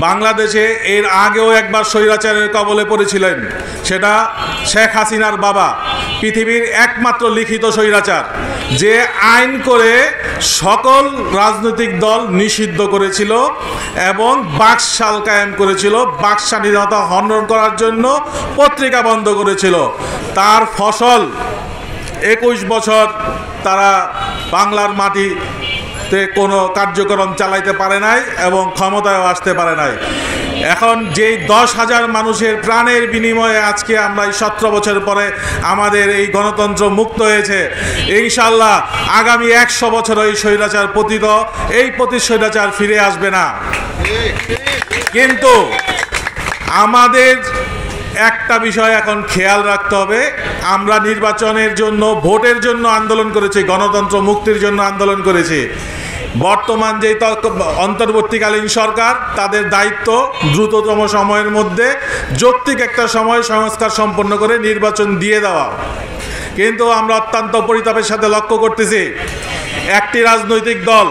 বাংলাদেশে এর আগেও একবার স্বৈরাচারের কবলে পড়েছিলেন, সেটা শেখ হাসিনার বাবা, পৃথিবীর একমাত্র লিখিত স্বৈরাচার, যে আইন করে সকল রাজনৈতিক দল নিষিদ্ধ করেছিল এবং বাকশাল কায়েম করেছিল, বাক স্বাধীনতা হনন করার জন্য পত্রিকা বন্ধ করেছিল। তার ফসল 21 বছর তারা বাংলার মাটিতে কোনো কার্যক্রম চালাইতে পারে নাই এবং ক্ষমতায় আসতে পারে নাই। এখন যেই 10,000 মানুষের প্রাণের বিনিময়ে আজকে আমরা এই 17 বছর পরে আমাদের এই গণতন্ত্র মুক্ত হয়েছে, ইনশাল্লাহ আগামী 100 বছর এই স্বৈরাচার পতিত, এই স্বৈরাচার ফিরে আসবে না। কিন্তু আমাদের একটা বিষয় এখন খেয়াল রাখতে হবে, আমরা নির্বাচনের জন্য, ভোটের জন্য আন্দোলন করেছি, গণতন্ত্র মুক্তির জন্য আন্দোলন করেছি। বর্তমান যে অন্তর্বর্তীকালীন সরকার, তাদের দায়িত্ব দ্রুততম সময়ের মধ্যে যৌক্তিক একটা সময় সংস্কার সম্পন্ন করে নির্বাচন দিয়ে দেওয়া। কিন্তু আমরা অত্যন্ত পরিতাপের সাথে লক্ষ্য করতেছি, একটি রাজনৈতিক দল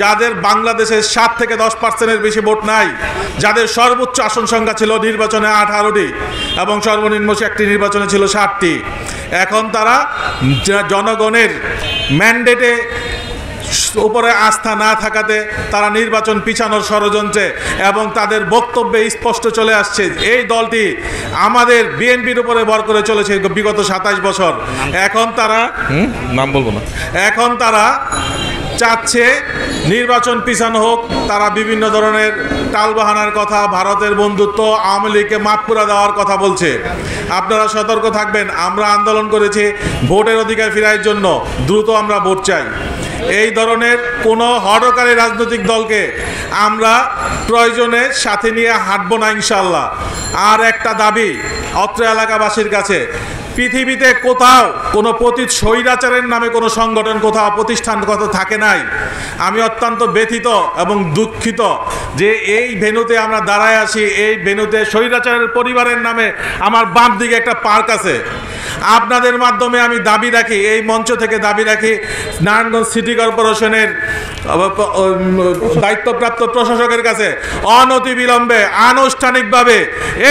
যাদের বাংলাদেশের 7 থেকে 10% বেশি ভোট নাই, যাদের সর্বোচ্চ আসন সংখ্যা ছিল নির্বাচনে 18টি এবং সর্বনিম্ন একটি নির্বাচনে ছিল 60টি, এখন তারা জনগণের ম্যান্ডেটে উপরে আস্থা না থাকাতে তারা নির্বাচন পিছানোর ষড়যন্ত্রে এবং তাদের বক্তব্যে স্পষ্ট চলে আসছে এই দলটি আমাদের বিএনপির উপরে ভর করে চলেছে বিগত 27 বছর। এখন তারা নাম বলবো না, এখন তারা চাচ্ছে নির্বাচন পিছানো হোক। তারা বিভিন্ন ধরনের টালবাহানার কথা, ভারতের বন্ধুত্ব, আওয়ামী লীগকে মাফ করে দেওয়ার কথা বলছে। আপনারা সতর্ক থাকবেন। আমরা আন্দোলন করেছি ভোটের অধিকার ফেরার জন্য, দ্রুত আমরা ভোট চাই। এই ধরনের কোনো হঠকারী রাজনৈতিক দলকে আমরা প্রয়োজনে সাথে নিয়ে হাঁটব না ইনশাল্লাহ। আর একটা দাবি অত্র এলাকাবাসীর কাছে, পৃথিবীতে কোথাও কোনো পতিত স্বৈরাচারের নামে কোনো সংগঠন, কোথাও প্রতিষ্ঠান কথা থাকে নাই। আমি অত্যন্ত ব্যথিত এবং দুঃখিত যে এই ভেন্যুতে আমরা দাঁড়ায় আছি, এই ভেন্যুতে স্বৈরাচারের পরিবারের নামে আমার বাম দিকে একটা পার্ক আছে। আপনাদের মাধ্যমে আমি দাবি রাখি, এই মঞ্চ থেকে দাবি রাখি, নারায়ণগঞ্জ সিটি কর্পোরেশনের দায়িত্বপ্রাপ্ত প্রশাসকের কাছে অনতিবিলম্বে আনুষ্ঠানিকভাবে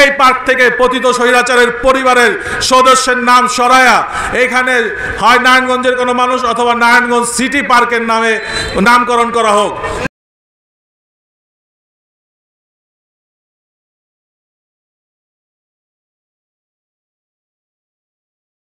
এই পার্ক থেকে পতিত স্বৈরাচারের পরিবারের সদস্যের নাম সরায়া এখানে হয় নারায়ণগঞ্জের কোনো মানুষ অথবা নারায়ণগঞ্জ সিটি পার্কের নামে নামকরণ করা হোক।